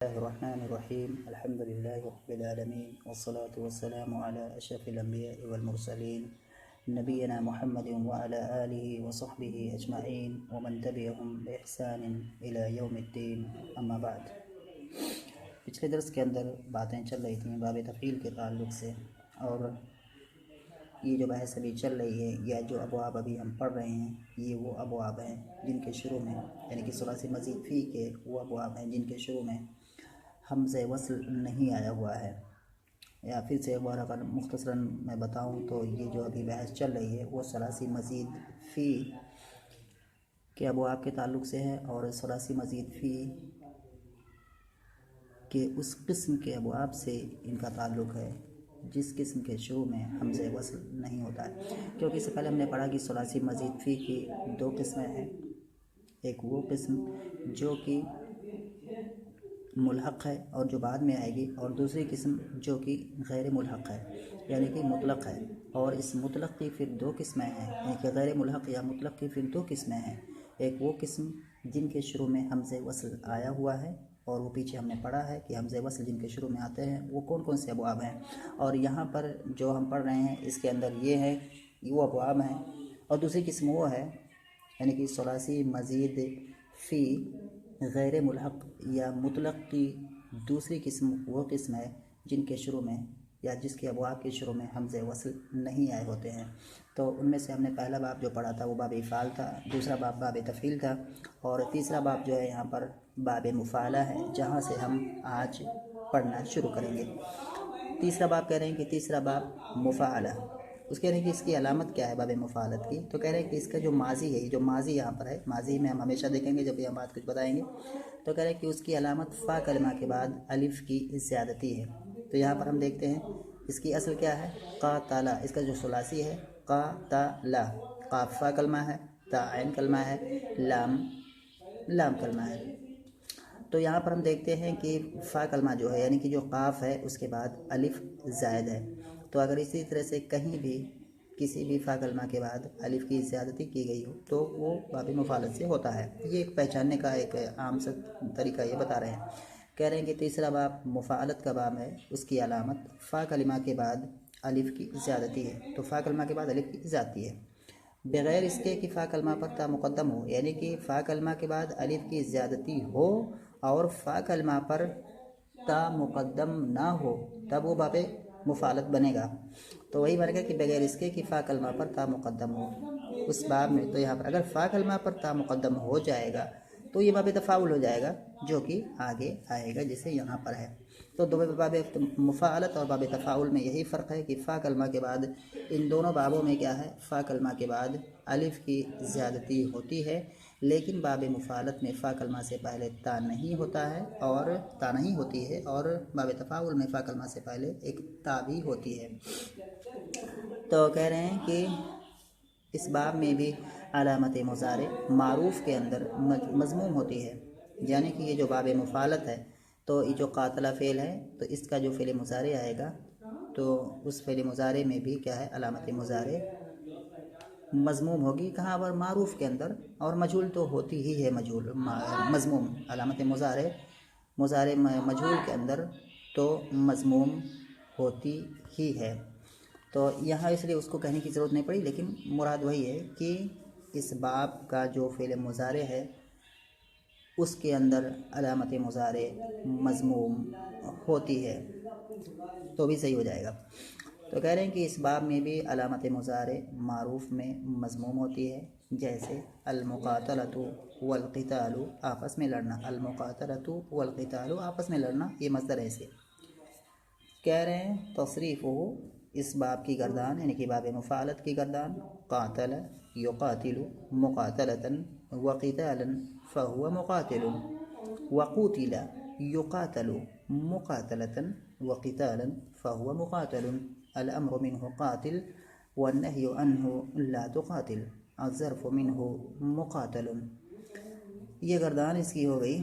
बिस्मिल्लाहिर्रहमानिर्रहीम अल्हम्दुलिल्लाहि रब्बिल आलमीन वस्सलातु वस्सलामु अला अशरफिल अंबिया'i वल मुरसलीन नबियना मुहम्मदिन व अला आलिहि व सहबिहि अजमईन व मन तबिअहुम बिइहसानिन इला यौमिद्दीन अम्मा बाद। पिछले दर्स के अंदर बातें चल रही थी बाब तफ़ील के ताल्लुक़ से, और ये जो बहस अभी चल रही है या जो अबवाब अभी हम पढ़ रहे हैं ये वो अबवाब हैं जिनके शुरू में यानी कि सुलासी मज़ीद फ़ी के वो अबवाब हैं जिनके शुरू में हमज़े वस्ल नहीं आया हुआ है। या फिर से एक बार अगर मुख्तसरन मैं बताऊं तो ये जो अभी बहस चल रही है वो सुलासी मज़ीद फ़ी के अबवाब के ताल्लुक़ से है, और सुलासी मज़ीद फ़ी के उस किस्म के अबवाब से इनका ताल्लुक़ है जिस किस्म के शुरू में हमज़े वस्ल नहीं होता है। क्योंकि इससे पहले हमने पढ़ा कि सुलासी मज़ीद फ़ी की दो किस्में हैं, एक वो किस्म जो कि मुल्हक़ है और जो बाद में आएगी, और दूसरी किस्म जो कि गैर मुल्हक़ है यानी कि मुतलक़ है। और इस मुतलक़ की फिर दो किस्में हैं, यानी कि गैर मुल्हक़ या मुतलक़ की फिर दो किस्में हैं। एक वो किस्म जिनके शुरू में हमज़े वस्ल आया हुआ है, और वो पीछे हमने पढ़ा है कि हमज़े वस्ल जिनके शुरू में आते हैं वो कौन कौन से अबवाब हैं, और यहाँ पर जो हम पढ़ रहे हैं इसके अंदर ये है वो अबवाब हैं। और दूसरी किस्म वो है यानी कि सुलासी मज़ीद फ़ी गैर मुल्हक़ या मुतलक़ की दूसरी किस्म वो किस्म है जिनके शुरू में या जिसके अबवाब के शुरू में हमज़े वस्ल नहीं आए होते हैं। तो उनमें से हमने पहला बाब जो पढ़ा था वो बाब इफ़ाल था, दूसरा बाब बाब तफ़ील था, और तीसरा बाब जो है यहाँ पर बाब मुफ़ाला है, जहाँ से हम आज पढ़ना शुरू करेंगे। तीसरा बाब कह रहे हैं कि तीसरा बाब मुफ़ाला, उसके कह रहे हैं कि इसकी अलामत क्या है बाब मुफ़ालत की। तो कह रहे हैं कि इसका जो माजी है, जो माजी यहाँ पर है, माजी में हम हमेशा देखेंगे जब भी हम बात कुछ बताएंगे, तो कह रहे हैं कि उसकी अलामत फ़ा कलमा के बाद अलिफ़ की ज़्यादती है। तो यहाँ पर हम देखते हैं इसकी असल क्या है, क़ातला, इसका जो सुलासी है क़ातला, क़ाफ़ फ़ा कलमा है, ता ऐन कलमा है, लाम लाम कलमा है। तो यहाँ पर हम देखते हैं कि फ़ा कलमा जो है यानी कि जो क़ाफ़ है उसके बाद अलिफ़ ज़ायद है। तो अगर इसी तरह से कहीं भी किसी भी फ़ा कलमा के बाद अलिफ़ की ज़्यादती की गई हो तो वो बाब मुफ़ालत से होता है। ये एक पहचानने का एक आम सा तरीका ये बता रहे हैं। कह रहे हैं कि तीसरा बाब मुफ़ालत का बाब है, उसकी अलामत फ़ा कलमा के बाद अलिफ़ की ज़्यादती है। तो फ़ा कलमा के बाद अलिफ़ की ज़्यादती है बग़ैर इसके कि फ़ा कलमा पर ता मुक़द्दम हो, यानी कि फ़ा कलमा के बाद अलिफ़ की ज़्यादती हो और फ़ा कलमा पर ता मुक़द्दम ना हो, तब वो बाब मुफ़ालत बनेगा। तो वही बनेगा कि बग़ैर इसके कि फ़ा कलमा पर ता मुक़द्दम हो उस बाब में। तो यहाँ पर अगर फ़ा कलमा पर ता मुक़द्दम हो जाएगा तो ये बाब तफ़ाउल हो जाएगा, जो कि आगे आएगा जैसे यहाँ पर है। तो दो बाब मुफ़ालत और बाब तफ़ाउल में यही फ़र्क है कि फ़ा कलमा के बाद इन दोनों बाबों में क्या है, फ़ा कलमा के बाद अलिफ़ की ज़्यादती होती है, लेकिन बाब मुफ़ालत में फ़ा कलमा से पहले ता नहीं होता है और ता नहीं होती है, और बाब तफ़ाउल में फ़ा कलमा से पहले एक ता भी होती है। तो कह रहे हैं कि इस बाब में भी अलामत मुज़ारे मारूफ़ के अंदर मज़मूम होती है, यानी कि ये जो बाब मुफ़ालत है तो ये जो क़ातला फ़ेल है तो इसका जो फ़ेल मुज़ारे आएगा तो उस फ़ेल मुज़ारे में भी क्या है, अलामत मुज़ारे मज़मूम होगी। कहाँ पर, मारूफ़ के अंदर, और मजहूल तो होती ही है, मजहूल मज़मूम अलामत मुज़ारे मजहूल के अंदर तो मज़मूम होती ही है। तो यहाँ इसलिए उसको कहने की ज़रूरत नहीं पड़ी, लेकिन मुराद वही है कि इस बाब का जो फ़ेल मुज़ारे है उसके अंदर अलामत मुज़ारे मज़मूम होती है, तो भी सही हो जाएगा। तो कह रहे हैं कि इस बाब में भी अलामत मुज़ारे मारूफ़ में मज़मूम होती है, जैसे अल-मुक़ातलतु वल-क़ितालु, आपस में लड़ना, अल-मुक़ातलतु वल-क़ितालु, आपस में लड़ना, ये मज़दर है से। कह रहे हैं तसरीफ़ु, इस बाब की गर्दान यानी कि बाब मुफ़ालत की गर्दान, क़ातल युक़ातिलु मुक़ातलतन व क़ितालन फ़हुव मुक़ातिलुन व क़ुतिल युक़ातलु मुक़ातलतन व क़ितालन फ़हुव मुक़ातिलुन, अल अम्रु मिन्हु क़ातिल व नह्यु अन्हु ला तुक़ातिल, अज़्ज़र्फ़ु मिन्हु मुक़ातलुन। ये गर्दान इसकी हो गई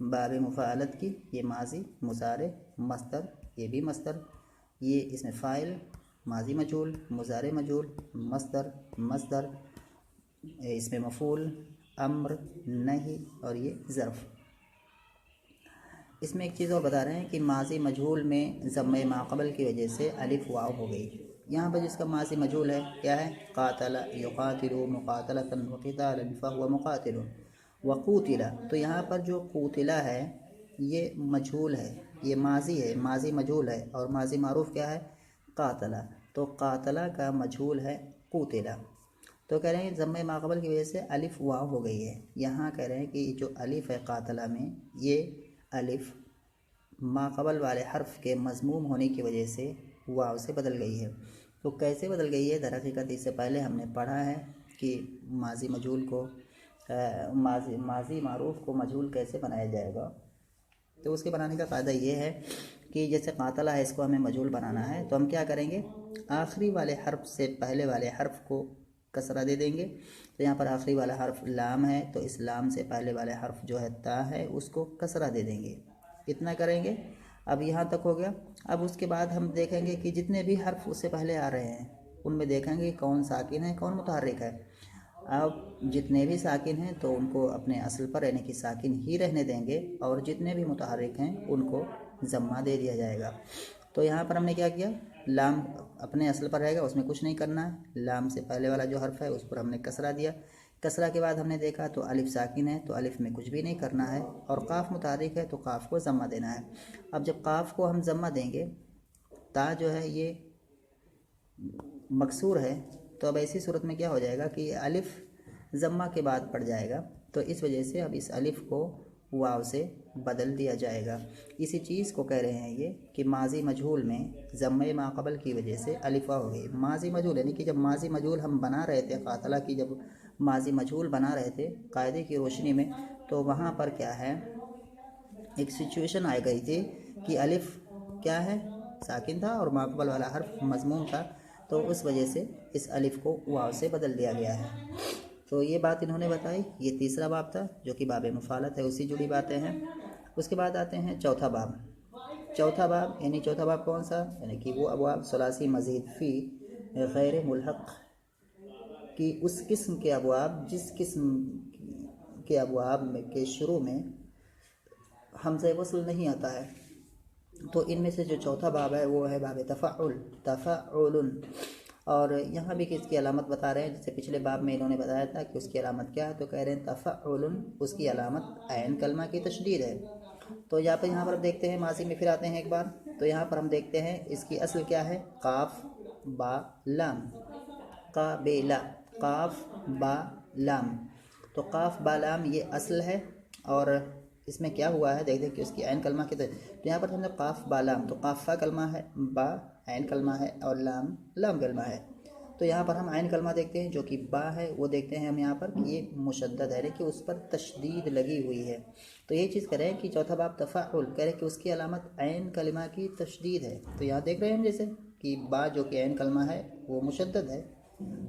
बाब मुफ़ालत की। ये माजी, मुज़ारे, मस्दर, ये भी मस्दर, ये इसमें फ़ाइल, माजी मजहूल, मुज़ारे मजहूल, मस्दर, इसमें मफ़ूल, अम्र, नही, और ये ज़र्फ़। इसमें एक चीज़ और बता रहे हैं कि माजी मजहूल में ज़म्मे माक़बल की वजह से अलिफ वाव हो गई। यहाँ पर जिसका माजी मजहूल है क्या है, क़ातला युक़ातिलु मुक़ातलतन व क़ितालन फ़हुव मुक़ातिलुन व क़ूतिला। तो यहाँ पर जो क़ूतिला है ये मजहूल है, ये माजी है, माजी मजहूल है, और माजी मारूफ क्या है, क़ातला। तो क़ातला का मजहूल है क़ूतिला। तो कह रहे हैं ज़म्मे माक़बल की वजह से अलिफ वाव हो गई है। यहाँ कह रहे हैं कि जो अलिफ है क़ातला में, ये अलिफ माक़बल वाले हर्फ के मज़मूम होने की वजह से वाव से बदल गई है। तो कैसे बदल गई है, दरहक़ीक़त इससे पहले हमने पढ़ा है कि माजी मजहूल को माजी मारूफ को मजहूल कैसे बनाया जाएगा। तो उसके बनाने का फ़ायदा ये है कि जैसे क़ातला है, इसको हमें मजहूल बनाना है तो हम क्या करेंगे, आखिरी वाले हर्फ से पहले वाले हर्फ को कसरा दे देंगे। तो यहाँ पर आखिरी वाला हर्फ लाम है, तो इस लाम से पहले वाले हर्फ जो है ता है, उसको कसरा दे देंगे। इतना करेंगे। अब यहाँ तक हो गया। अब उसके बाद हम देखेंगे कि जितने भी हर्फ उससे पहले आ रहे हैं उनमें देखेंगे कौन साकिन है कौन मुतहर्रिक है। अब जितने भी साकिन हैं तो उनको अपने असल पर यानी कि साकिन ही रहने देंगे, और जितने भी मुतहर्रिक हैं उनको ज़म्मा दे दिया जाएगा। तो यहाँ पर हमने क्या किया, लाम अपने असल पर रहेगा, उसमें कुछ नहीं करना है। लाम से पहले वाला जो हर्फ है उस पर हमने कसरा दिया। कसरा के बाद हमने देखा तो अलिफ साकिन है, तो अलिफ में कुछ भी नहीं करना है, और काफ़ मुतारिक है तो काफ़ को ज़म्मा देना है। अब जब काफ़ को हम ज़म्मा देंगे, ता जो है ये मकसूर है, तो अब ऐसी सूरत में क्या हो जाएगा कि अलिफ ज़म्मा के बाद पड़ जाएगा। तो इस वजह से अब इस अलिफ को वाव से बदल दिया जाएगा। इसी चीज़ को कह रहे हैं ये कि माजी मजहूल में ज़म्मे माक़बल की वजह से अलिफा हो गई। माजी मजहूल यानी कि जब माजी मजहूल हम बना रहे थे, क़ातला की जब माजी मजहूल बना रहे थे कायदे की रोशनी में, तो वहाँ पर क्या है, एक सिचुएशन आ गई थी कि अलिफ क्या है, साकिन था और माक़बल वाला हर्फ मज़मूम था, तो उस वजह से इस अलिफ को वाव से बदल दिया गया है। तो ये बात इन्होंने बताई। ये तीसरा बाब था जो कि बाब मुफ़ालत है, उसी जुड़ी बातें हैं। उसके बाद आते हैं चौथा बाब। चौथा बाब यानी चौथा बाब कौन सा, यानी कि वो अबवाब सलासी मज़ीद फ़ी गैर मुल्हक़ कि उस किस्म के अबवाब जिस किस्म के अबवाब में के शुरू में हमज़े वस्ल नहीं आता है। तो इनमें से जो चौथा बाब है वो है बाब तफ़ाउल। और यहाँ भी किसकी अलामत बता रहे हैं, जैसे पिछले बाब में इन्होंने बताया था कि उसकी अलामत क्या है, तो कह रहे हैं तफ़ाउल, उसकी अलामत ऐन कलमा की तशदीद है। तो यहाँ पर देखते हैं, माजी में फिर आते हैं एक बार। तो यहाँ पर हम देखते हैं इसकी असल क्या है, काफ बा लाम, काबेला, काफ बा लाम। तो काफ बा लाम ये असल है, और इसमें क्या हुआ है देखते हैं कि उसकी ऐन कलमा की। तो यहाँ पर हमने काफ बा लाम, तो काफ़ा कलमा है, बा ऐन कलमा है, और लाम लाम कलमा है। तो यहाँ पर हम ऐन कलमा देखते हैं जो कि बा है, वो देखते हैं हम यहाँ पर कि ये मुशद्दद है कि उस पर तशदीद लगी हुई है। तो ये चीज़ करें कि चौथा बाब तफ़ाउल कह रहे कि उसकी अलामत ऐन कलमा की तशदीद है। तो यहाँ देख रहे हैं हम जैसे कि बा जो कि ऐन कलमा है वो मुशद्दद है,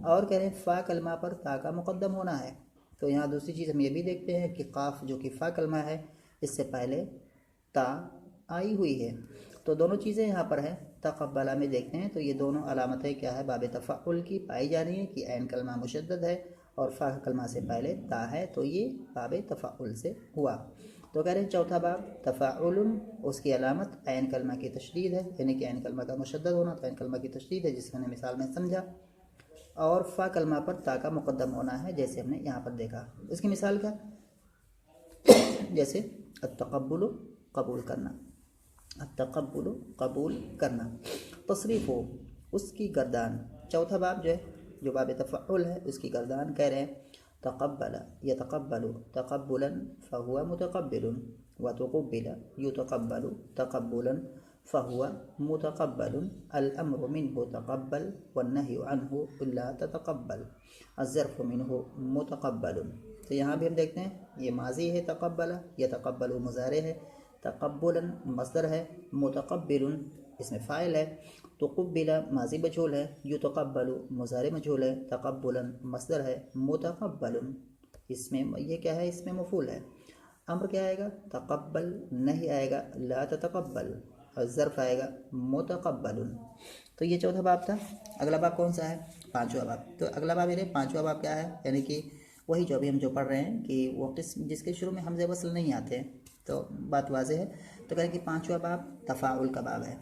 और कह रहे हैं फ़ा कलमा पर ता का मुक़द्दम होना है। तो यहाँ दूसरी चीज़ हम ये भी देखते हैं कि काफ जो कि फ़ा कलमा है इससे पहले ता आई हुई है। तो दोनों चीज़ें यहाँ पर हैं। तक़ब्बला में देखते हैं तो ये दोनों अलामतें क्या है, बाब तफ़ाउल की पाई जा रही हैं कि ऐन कलमा मुशद्दद है और फ़ा कलमा से पहले ता है, तो ये बाब तफ़ाउल से हुआ। तो कह रहे हैं चौथा बाब तफ़ाउल, उसकी अलामत ऐन कलमा की तशदीद है, यानी कि ऐन कलमा का मुशद्दद होना, तो ऐन कलमा की तशदीद है जिसे मैंने मिसाल में समझा, और फ़ा कलमा पर ता का मुक़द्दम होना है जैसे हमने यहाँ पर देखा। इसकी मिसाल क्या, जैसे अत्तक़ब्बुल कबूल करना, अत्तक़ब्बुल कबूल करना। तसरीफ़ हो उसकी गर्दान, चौथा बाब जो है जो बाब तफ़अुल है उसकी गर्दान कह रहे हैं तक़ब्बल यतक़ब्बलु तक़ब्बुलन फ़हुवा मुतक़ब्बिलुन व तुक़ब्बिल युतक़ब्बलु तक़ब्बुलन फ़हुवा मुतक़ब्बलुन अल अम्रु मिन्हु तक़ब्बल वन्नहयु अन्हु इल्ला ततक़ब्बल अज़्ज़र्फ़ु मिन्हु मुतक़ब्बलुन। तो यहाँ भी हम देखते हैं ये माजी है तक़ब्बल, यतक़ब्बलु मुज़ारे है, तक़ब्बुलन मस्दर है, मुतक़ब्बिलुन इसमें फ़ाइल है, तुक़ब्बिला माजी मजहूल है, युतक़ब्बलु मुज़ारे मजहूल है, तक़ब्बुलन मस्दर है, मुतक़ब्बलुन इसमें ये क्या है, इसमें मफ़ूल है। अम्र क्या आएगा, तक़ब्बल, नहीं आएगा ला ततक़ब्बल, और ज़र्फ़ आएगा मुतक़ब्बलुन। तो ये चौथा बाब था। अगला बाब कौन सा है, पाँचवा बाब। तो अगला बाब यानी पाँचवा बाब क्या है, यानी कि वही जो अभी हम जो पढ़ रहे हैं कि वो किस जिसके शुरू में हमज़े वस्ल नहीं आते हैं। तो बात वाज़ेह है तो कहें कि पांचवा बाब तफ़ाउल का बाब है,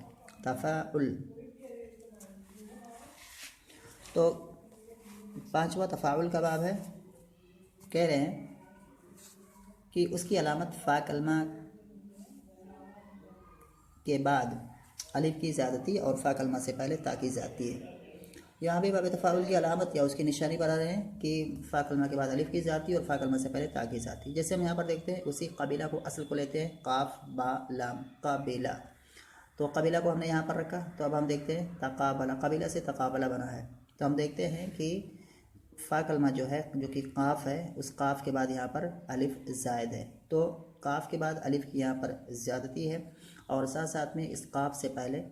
तफ़ाउल। तो पांचवा तफ़ाउल का बाब है। कह रहे हैं कि उसकी अलामत फ़ा कलमा के बाद अलिफ की ज़्यादती और फ़ा कलमा से पहले ता की ज़्यादती है। यहाँ भी बाब तफ़ाउल की अलामत या उसकी निशानी बता रहे हैं कि फ़ा कलमा के बाद अलिफ की ज़्यादती और फ़ा कलमा से पहले ता की ज़्यादती। जैसे हम यहाँ पर देखते हैं उसी कबीला को असल को लेते हैं, काफ बा लाम कबीला। तो कबीला को हमने यहाँ पर रखा, तो अब हम देखते हैं तकाबला, कबीला से तकाबला बना है। तो हम देखते हैं कि फ़ा कलमा जो है, जो कि काफ है, उस काफ के बाद यहाँ पर अलिफ ज़ायद है, तो काफ के बाद अलिफ की यहाँ पर ज़्यादती है और साथ साथ में इस काफ से पहले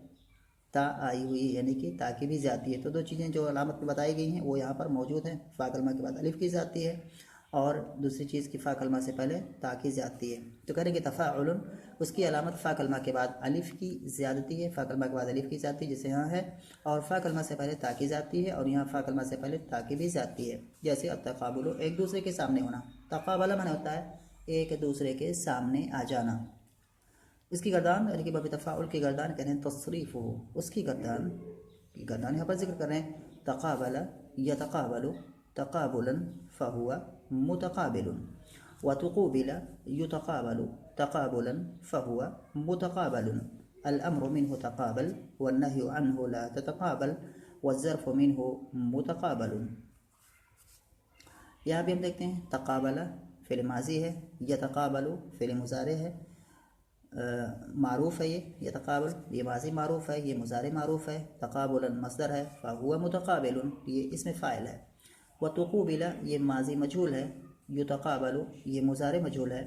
ता आई हुई, यानी कि ता की भी ज़्यादती है। तो दो चीज़ें जो अलामत में बताई गई हैं वो यहाँ पर मौजूद हैं। फ़ा कलमा के बाद अलिफ की ज़्यादती है और दूसरी चीज़ की फ़ा कलमा से पहले ता की ज़्यादती है। तो करेंगे तफ़ाउलन, उसकी अलामत फ़ा कलमा के बाद अलिफ की ज़्यादती है, फ़ा कलमा के बाद अलिफ की ज़्यादती जैसे यहाँ है, और फ़ा कलमा से पहले ता की ज़्यादती है और यहाँ फ़ा कलमा से पहले ता की भी ज़्यादती है। जैसे अतक़ाबुल, एक दूसरे के सामने होना। तक़ाबला माने होता है एक दूसरे के सामने आ जाना। इसकी गर्दान यानी कि बाब तफ़ाउल की गर्दान कह रहे हैं तसरीफ़ हो, उसकी गर्दान यहाँ पर जिक्र कर रहे हैं। तक़ाबला यतक़ाबलु तक़ाबुलन फ़हुवा मुतक़ाबिलुन व तुक़ूबिला युतक़ाबलु तक़ाबुलन फ़हुवा मुतक़ाबलुन। अल अम्रु मिन्हु तक़ाबल वन्नहयु अन्हु ला ततक़ाबल वज़्ज़र्फ़ु मिन्हु मुतक़ाबलुन। यहाँ भी हम देखते हैं तक़ाबला फ़िल माज़ी है, यतक़ाबलु फ़िल मुज़ारे है, मारूफ़ है ये तक़ाबुल, ये माज़ी मारूफ़ है, ये मुज़ारे मारूफ़ है। तक़ाबुलन मस्दर है, फ़हुवा मुतक़ाबिलुन ये इसमें फ़ाइल है। व तुक़ूबिला ये माज़ी मजहूल है, युतक़ाबलु ये मुज़ारे मजहूल है।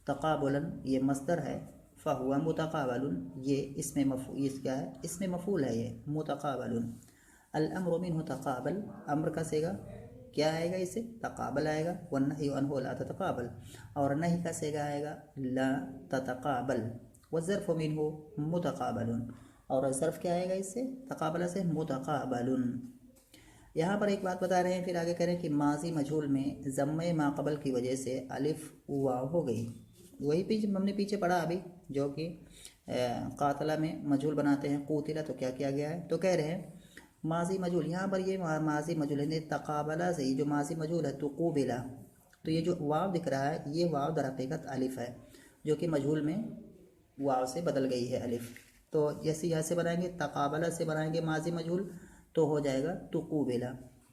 तक़ाबुलन ये मस्दर है, फ़हुवा मुतक़ाबलुन ये इसमें ये क्या है, इसमें मफ़ूल है ये मुतक़ाबलुन। अल अम्रु मिन्हु तक़ाबल, अम्र का सेगा क्या आएगा, इसे तक़ाबल आएगा। वन्नहयु अन्हु ला ततक़ाबल, और नहीं का सेगा आएगा ला ततक़ाबल। वज़्ज़र्फ़ु मिन्हु मुतक़ाबलुन, और ज़र्फ़ क्या आएगा इससे, तक़ाबला से, मुतक़ाबलुन। यहाँ पर एक बात बता रहे हैं, फिर आगे करें कि माज़ी मजहूल में ज़म्मे माक़बल की वजह से अलिफ वाव हो गई। वही पीछे हमने पीछे पढ़ा अभी, जो कि क़ातला में मजहूल बनाते हैं, क़ूतिला तो क्या किया गया है। तो कह रहे हैं माज़ी मजहूल, यहाँ पर ये माज़ी मजहूल है, तक़ाबला से जो माज़ी मजहूल है तुक़ूबिला, तो ये जो वाव दिख रहा है ये वाव दर हकीकत अलिफ है, जो कि मजहूल में वाव से बदल गई है अलिफ। तो जैसे यहाँ से बनाएंगे तक़ाबला से बनाएंगे माज़ी मजहूल, तो हो जाएगा तुक़ूबिला।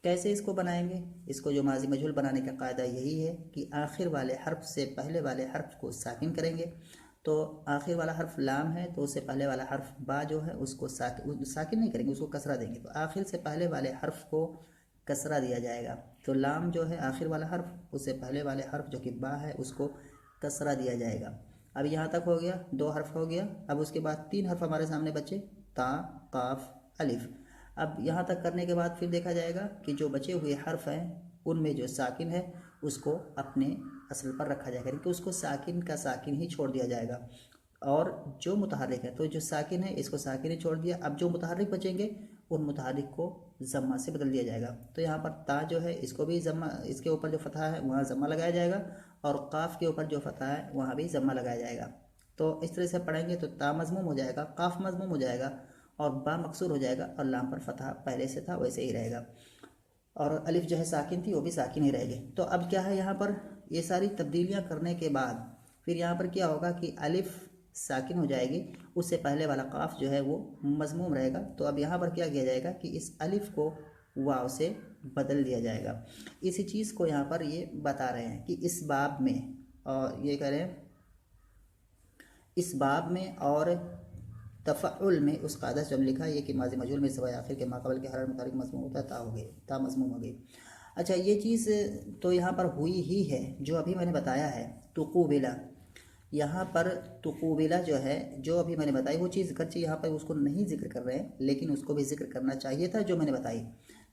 कैसे इसको बनाएंगे, इसको जो माज़ी मजहूल बनाने का कायदा यही है कि आखिर वाले हर्फ से पहले वाले हर्फ को साकिन करेंगे। तो आखिर वाला हर्फ लाम है तो उससे पहले वाला हर्फ बा जो है उसको साकिन नहीं करेंगे, उसको कसरा देंगे। तो आखिर से पहले वाले हर्फ को कसरा दिया जाएगा। तो लाम जो है आखिर वाला हर्फ, उससे पहले वाले हर्फ जो कि बा है उसको कसरा दिया जाएगा। अब यहाँ तक हो गया, दो हर्फ हो गया। अब उसके बाद तीन हर्फ हमारे सामने बचे, ता काफ अलिफ। अब यहाँ तक करने के बाद फिर देखा जाएगा कि जो बचे हुए हर्फ हैं उनमें जो साकिन है उसको अपने असल पर रखा जाएगा, क्योंकि उसको साकिन का साकिन ही छोड़ दिया जाएगा। और जो मुतहर्रिक है, तो जो साकिन है इसको साकिन ही छोड़ दिया। अब जो मुतहर्रिक बचेंगे उन मुतहर्रिक को ज़म्मा से बदल दिया जाएगा। तो यहाँ पर ता जो है इसको भी ज़म्मा, इसके ऊपर जो फतहा है वहाँ ज़म्मा लगाया जाएगा, और काफ के ऊपर जो फतहा है वहाँ भी ज़म्मा लगाया जाएगा। तो इस तरह से पढ़ेंगे तो ता मज़मूम हो जाएगा, काफ मज़मूम हो जाएगा, और बा मकसूर हो जाएगा, और लाम पर फतहा पहले से था वैसे ही रहेगा, और अलिफ जो है साकिन थी वो भी साकिन ही रहेगी। तो अब क्या है, यहाँ पर ये सारी तब्दीलियाँ करने के बाद फिर यहाँ पर क्या होगा कि अलिफ साकिन हो जाएगी, उससे पहले वाला काफ जो है वो मज़मूम रहेगा। तो अब यहाँ पर क्या किया जाएगा कि इस अलिफ को वाव से बदल दिया जाएगा। इसी चीज़ को यहाँ पर ये बता रहे हैं कि इस बाब में, और ये कह रहे हैं इस बाब में और तफ़अुल में उस कायदा से हम लिखा है कि माज़ी मजहूल में सवाए आखिर के माक़बल के हर मुतारिक मज़मूम होता है, ता हो गई, ता मज़मूम हो गई। अच्छा, ये चीज़ तो यहाँ पर हुई ही है जो अभी मैंने बताया है, तुक़ूबिला। यहाँ पर तुक़ूबिला जो है, जो अभी मैंने बताई वो चीज़ करके यहाँ पर उसको नहीं जिक्र कर रहे हैं, लेकिन उसको भी जिक्र करना चाहिए था। जो मैंने बताई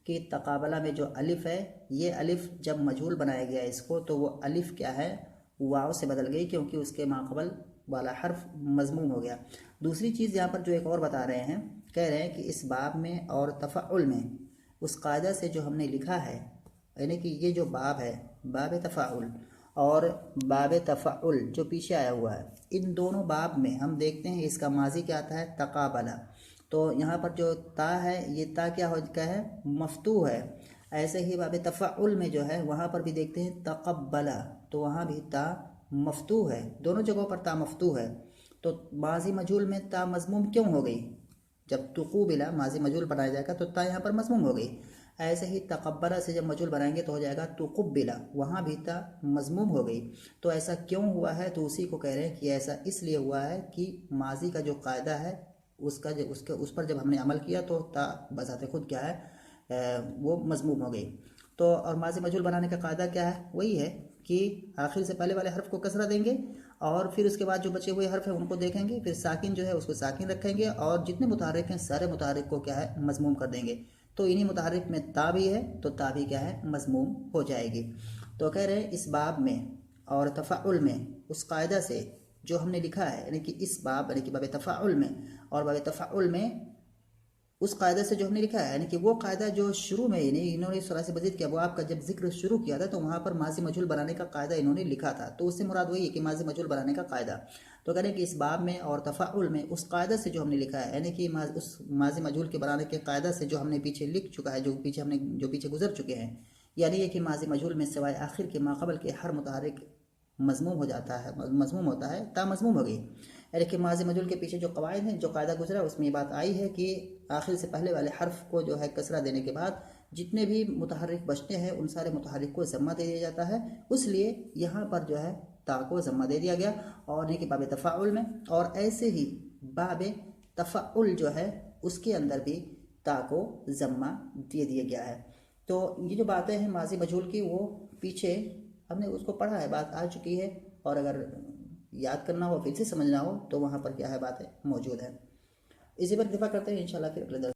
कि तक़ाबला में जो अलिफ़ है, ये अलिफ़ जब मजहूल बनाया गया इसको, तो वो अलिफ़ क्या है, वाव से बदल गई, क्योंकि उसके माक़बल वाला हर्फ मज़मूम हो गया। दूसरी चीज़ यहाँ पर जो एक और बता रहे हैं, कह रहे हैं कि इस बाब में और तफ़अुल में उस कायदा से जो हमने लिखा है, यानी कि ये जो बाब है, बाब तफ़ाउल, और बाब तफ़अुल जो पीछे आया हुआ है, इन दोनों बाब में हम देखते हैं इसका माजी क्या आता है, तक़ाबला। तो यहाँ पर जो ता है, ये ता क्या हो क्या है, मफ्तूह है। ऐसे ही बाब तफ़अुल में जो है वहाँ पर भी देखते हैं तक़ब्बला, तो वहाँ भी ता मफ्तूह है, दोनों जगहों पर ता मफ्तूह है। तो माजी मजहूल में ता मज़मूम क्यों हो गई, जब तुक़ूबिला माजी मजहूल बनाया जाएगा तो ता यहाँ पर मज़मूम हो गई। ऐसे ही तक़ब्बला से जब मजहूल बनाएंगे तो हो जाएगा तुक़ुब्बिला, वहाँ भी ता मज़मूम हो गई। तो ऐसा क्यों हुआ है, तो उसी को कह रहे हैं कि ऐसा इसलिए हुआ है कि माजी का जो कायदा है उसका जो उसके उस पर जब हमने अमल किया तो ता बज़ाते खुद क्या है, वो मज़मूम हो गई। तो और माजी मजहूल बनाने का कायदा क्या है, वही है कि आखिर से पहले वाले हर्फ को कसरा देंगे और फिर उसके बाद जो बचे हुए हर्फ हैं उनको देखेंगे, फिर साकिन जो है उसको साकिन रखेंगे और जितने मुतहर्रिक हैं सारे मुतहर्रिक को क्या है, मज़मूम कर देंगे। तो इन्हीं मुतहर्रिक में ता भी है तो ता भी क्या है, मज़मूम हो जाएगी। तो कह रहे हैं इस बाब में और तफ़अुल में उस कायदा से जो हमने लिखा है, यानी कि इस बाब यानी कि बाब तफ़अुल में और बाब तफ़अुल में उस कायदा से जो हमने लिखा है, यानी कि वो कायदा जो शुरू में इन्होंने सुरा से मजीद के अबवाब का जब जिक्र शुरू किया था तो वहाँ पर माजी मजहूल बनाने का कायदा इन्होंने लिखा था, तो उससे मुराद वही है कि माजी मजहूल बनाने का कायदा। तो कह रहे हैं कि इस बाब में और तफ़अुल में उस कायदा से जो हमने लिखा है, यानी कि उस माजी मजहूल के बनाने के कायदा से जो हमने पीछे लिख चुका है, जो पीछे गुजर चुके हैं, यानी ये कि माजी मजहूल में सिवाय आखिर के माक़बल के हर मुतहर्रिक मज़मूम हो जाता है, मज़मूम होता है, ता मज़मूम हो गई। यानी कि माजी मजहूल के पीछे जो कवायद हैं, जो कायदा गुजरा उसमें ये बात आई है कि आखिर से पहले वाले हर्फ को जो है कसरा देने के बाद जितने भी मुतहर्रिक बचते हैं उन सारे मुतहर्रिक को ज़म्मा दे दिया जाता है, इसलिए यहाँ पर जो है ता को ज़म्मा दे दिया गया। और नहीं कि बाब तफ़ाउल में, और ऐसे ही बाब तफ़ाउल जो है उसके अंदर भी ता को ज़म्मा दे दिया गया है। तो ये जो बातें हैं माजी मजहूल की, वो पीछे हमने उसको पढ़ा है, बात आ चुकी है, और अगर याद करना हो फिर से समझना हो तो वहाँ पर क्या है, बातें मौजूद है। इसी पर इत्तेफाक करते हैं इंशाल्लाह फिर अगले दर्स